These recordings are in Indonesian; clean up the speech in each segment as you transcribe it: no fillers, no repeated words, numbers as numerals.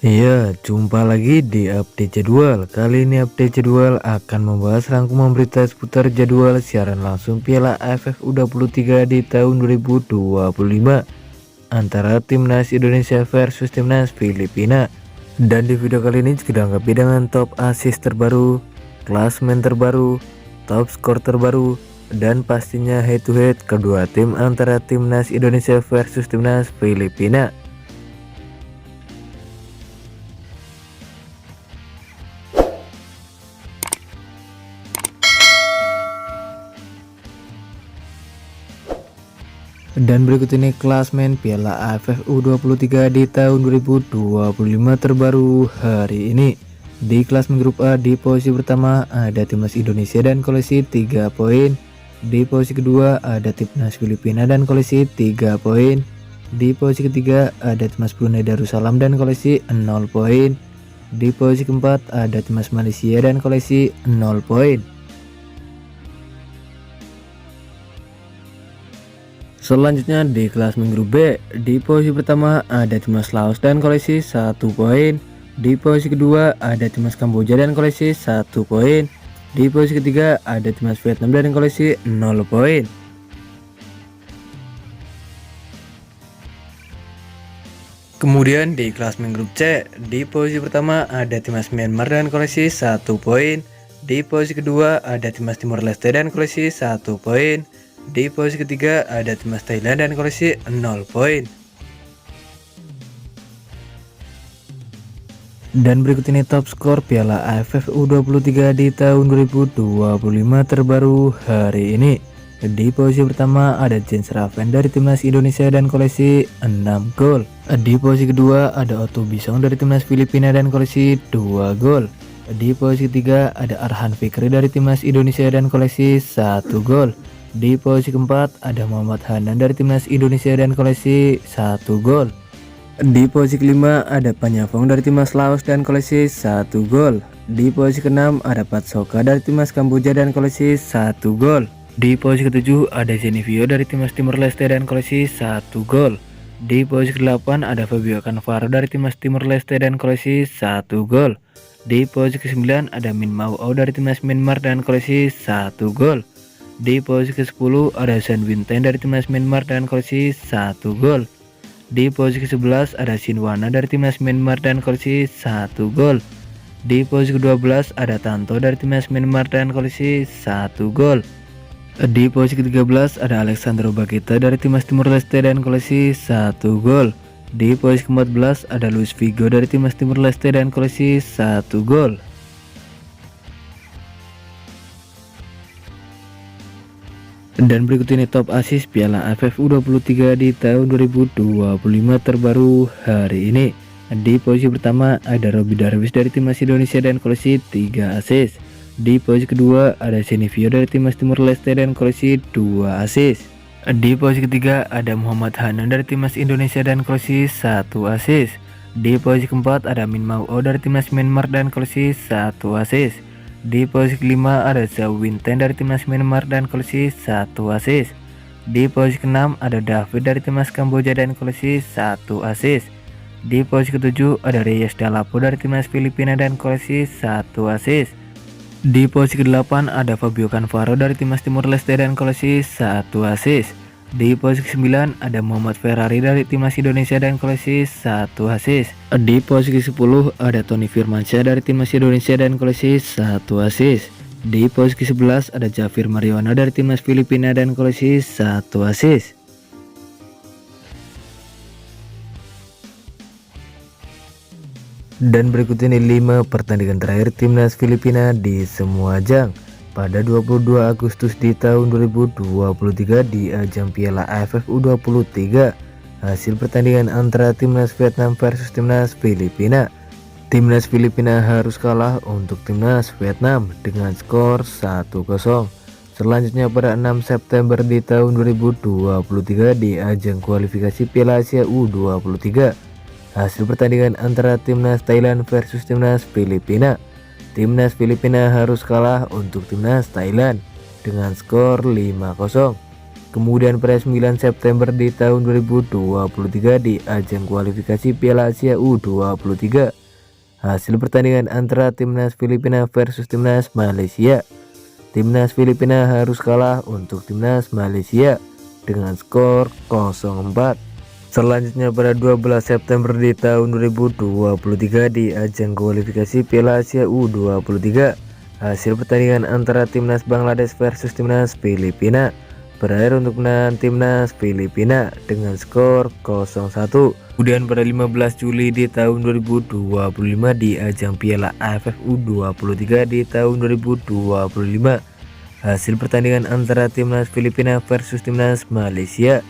Iya, jumpa lagi di update jadwal. Kali ini update jadwal akan membahas rangkuman berita seputar jadwal siaran langsung Piala AFF U23 di tahun 2025 antara Timnas Indonesia versus Timnas Filipina. Dan di video kali ini kita anggapi dengan top assist terbaru, klasmen terbaru, top skor terbaru, dan pastinya head to head kedua tim antara Timnas Indonesia versus Timnas Filipina. Dan berikut ini klasmen Piala AFF U23 di tahun 2025 terbaru hari ini. Di klasmen grup A di posisi pertama ada Timnas Indonesia dan koleksi 3 poin. Di posisi kedua ada Timnas Filipina dan koleksi 3 poin. Di posisi ketiga ada Timnas Brunei Darussalam dan koleksi 0 poin. Di posisi keempat ada Timnas Malaysia dan koleksi 0 poin. Selanjutnya di klasmen grup B, di posisi pertama ada Timnas Laos dan koleksi 1 poin. Di posisi kedua ada Timnas Kamboja dan koleksi 1 poin. Di posisi ketiga ada Timnas Vietnam dan koleksi 0 poin. Kemudian di klasmen grup C, di posisi pertama ada Timnas Myanmar dan koleksi 1 poin. Di posisi kedua ada Timnas Timor Leste dan koleksi 1 poin. Di posisi ketiga ada Timnas Thailand dan koleksi 0 poin. Dan berikut ini top skor Piala AFF U23 di tahun 2025 terbaru hari ini. Di posisi pertama ada Jens Raven dari Timnas Indonesia dan koleksi 6 gol. Di posisi kedua ada Otto Bisong dari Timnas Filipina dan koleksi 2 gol. Di posisi ketiga ada Arhan Fikri dari Timnas Indonesia dan koleksi 1 gol. Di posisi keempat ada Muhammad Hanan dari Timnas Indonesia dan koleksi 1 gol. Di posisi kelima ada Panyavong dari Timnas Laos dan koleksi 1 gol. Di posisi keenam ada Pat Soka dari Timnas Kamboja dan koleksi 1 gol. Di posisi ketujuh ada Zenivio dari Timnas Timor Leste dan koleksi 1 gol. Di posisi ke-8 ada Fabio Cannavaro dari Timnas Timor Leste dan koleksi 1 gol. Di posisi ke-9 ada Min Mau Au dari Timnas Myanmar dan koleksi 1 gol. Di posisi ke-10 ada Sen Winten dari Timnas Myanmar dan koleksi 1 gol. Di posisi ke-11 ada Sinwana dari Timnas Myanmar dan koleksi 1 gol. Di posisi ke-12 ada Tanto dari Timnas Myanmar dan koleksi 1 gol. Di posisi ke-13 ada Alexandro Bakita dari Timnas Timor Leste dan koleksi 1 gol. Di posisi ke-14 ada Luis Figo dari Timnas Timor Leste dan koleksi 1 gol. Dan berikut ini top assist Piala AFF U23 di tahun 2025 terbaru hari ini. Di posisi pertama ada Robby Darwish dari Timnas Indonesia dan koleksi 3 assist. Di posisi kedua ada Zenivio dari Timnas Timor Leste dan koleksi 2 assist. Di posisi ketiga ada Muhammad Hanan dari Timnas Indonesia dan koleksi 1 assist. Di posisi keempat ada Min Mau Au dari Timnas Myanmar dan koleksi 1 assist. Di posisi kelima ada Zhao Winten dari Timnas Myanmar dan koleksi 1 assist. Di posisi keenam ada David dari Timnas Kamboja dan koleksi 1 assist. Di posisi ketujuh ada Reyes Dalapo dari Timnas Filipina dan koleksi 1 assist. Di posisi ke-8 ada Fabio Cannavaro dari Timnas Timor Leste dan koleksi 1 assist. Di posisi ke-9 ada Muhammad Ferrari dari Timnas Indonesia dan koleksi 1 assist. Di posisi ke-10 ada Tony Firmansyah dari Timnas Indonesia dan koleksi 1 assist. Di posisi ke-11 ada Jafir Mariwana dari Timnas Filipina dan koleksi 1 assist. Dan berikut ini 5 pertandingan terakhir Timnas Filipina di semua ajang pada 22 Agustus di tahun 2023 di ajang Piala AFF U23. Hasil pertandingan antara Timnas Vietnam versus Timnas Filipina. Timnas Filipina harus kalah untuk Timnas Vietnam dengan skor 1-0. Selanjutnya pada 6 September di tahun 2023 di ajang kualifikasi Piala Asia U23. Hasil pertandingan antara Timnas Thailand versus Timnas Filipina. Timnas Filipina harus kalah untuk Timnas Thailand dengan skor 5-0. Kemudian pada 9 September di tahun 2023 di ajang kualifikasi Piala Asia U23, hasil pertandingan antara timnas Filipina versus timnas Malaysia. Timnas Filipina harus kalah untuk timnas Malaysia dengan skor 0-4. Selanjutnya pada 12 September di tahun 2023 di ajang kualifikasi Piala Asia U23, hasil pertandingan antara timnas Bangladesh versus timnas Filipina berakhir untuk menang timnas Filipina dengan skor 0-1. Kemudian pada 15 Juli di tahun 2025 di ajang Piala AFF U23 di tahun 2025, hasil pertandingan antara timnas Filipina versus timnas Malaysia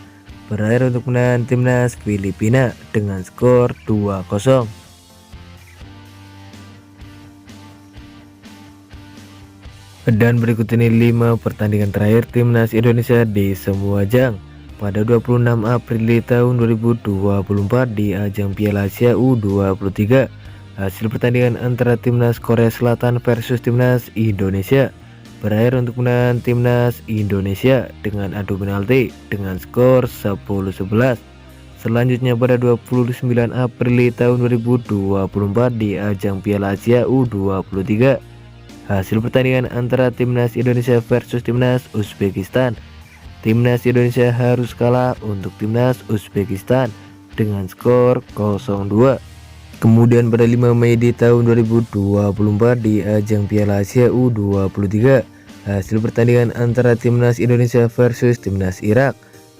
berakhir untuk menang timnas Filipina dengan skor 2-0. Dan berikut ini 5 pertandingan terakhir timnas Indonesia di semua ajang pada 26 April di tahun 2024 di ajang Piala Asia U23. Hasil pertandingan antara timnas Korea Selatan versus timnas Indonesia berakhir untuk menang timnas Indonesia dengan adu penalti dengan skor 10-11. Selanjutnya pada 29 April di tahun 2024 di ajang Piala Asia U23, hasil pertandingan antara timnas Indonesia versus timnas Uzbekistan. Timnas Indonesia harus kalah untuk timnas Uzbekistan dengan skor 0-2. Kemudian pada 5 Mei di tahun 2024 di ajang Piala Asia U23, hasil pertandingan antara timnas Indonesia versus timnas Irak.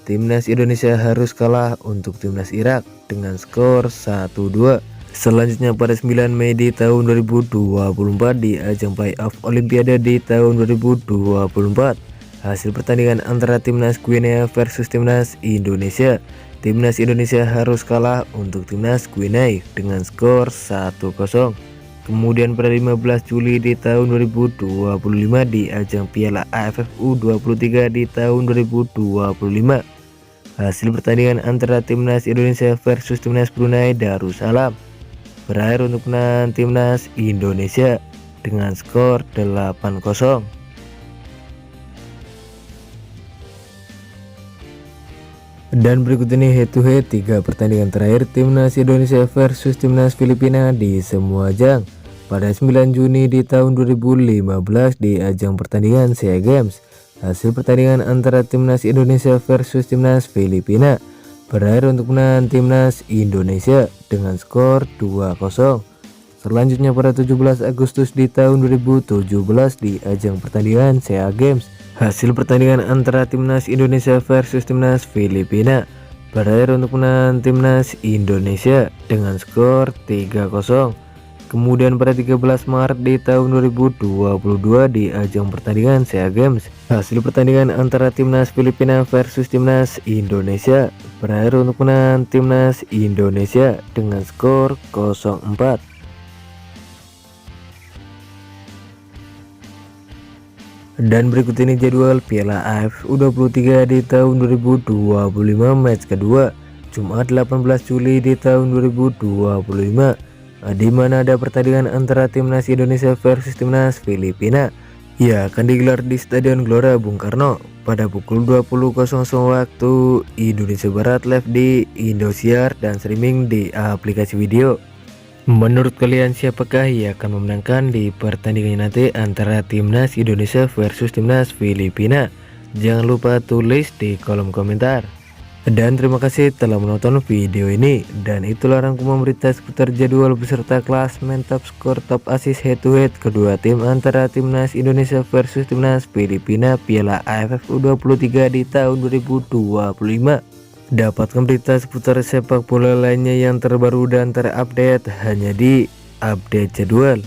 Timnas Indonesia harus kalah untuk timnas Irak dengan skor 1-2. Selanjutnya pada 9 Mei di tahun 2024 di ajang playoff Olimpiade di tahun 2024, hasil pertandingan antara timnas Guinea versus timnas Indonesia. Timnas Indonesia harus kalah untuk timnas Guinea dengan skor 1-0. Kemudian pada 15 Juli di tahun 2025 di ajang Piala AFF U23 di tahun 2025, hasil pertandingan antara timnas Indonesia versus timnas Brunei Darussalam berakhir untuk menang timnas Indonesia dengan skor 8-0. Dan berikut ini head to head 3 pertandingan terakhir timnas Indonesia versus timnas Filipina di semua ajang pada 9 Juni di tahun 2015 di ajang pertandingan SEA Games. Hasil pertandingan antara timnas Indonesia versus timnas Filipina berakhir untuk menang timnas Indonesia dengan skor 2-0. Selanjutnya pada 17 Agustus di tahun 2017 di ajang pertandingan SEA Games, hasil pertandingan antara timnas Indonesia versus timnas Filipina berakhir untuk menang timnas Indonesia dengan skor 3-0. Kemudian pada 13 Maret di tahun 2022 di ajang pertandingan SEA Games, hasil pertandingan antara timnas Filipina versus timnas Indonesia berakhir untuk menang timnas Indonesia dengan skor 0-4. Dan berikut ini jadwal Piala AFF U23 di tahun 2025 match kedua Jumat 18 Juli di tahun 2025, di mana ada pertandingan antara timnas Indonesia versus timnas Filipina. Ya, akan digelar di Stadion Gelora Bung Karno pada pukul 20.00 waktu Indonesia Barat, live di Indosiar dan streaming di aplikasi video. Menurut kalian siapakah yang akan memenangkan di pertandingan nanti antara timnas Indonesia versus timnas Filipina? Jangan lupa tulis di kolom komentar. Dan terima kasih telah menonton video ini. Dan itulah rangkuman berita seputar jadwal beserta klasmen top skor, top assist, head to head kedua tim antara timnas Indonesia versus timnas Filipina Piala AFF U23 di tahun 2025. Dapatkan berita seputar sepak bola lainnya yang terbaru dan terupdate hanya di Update Jadwal.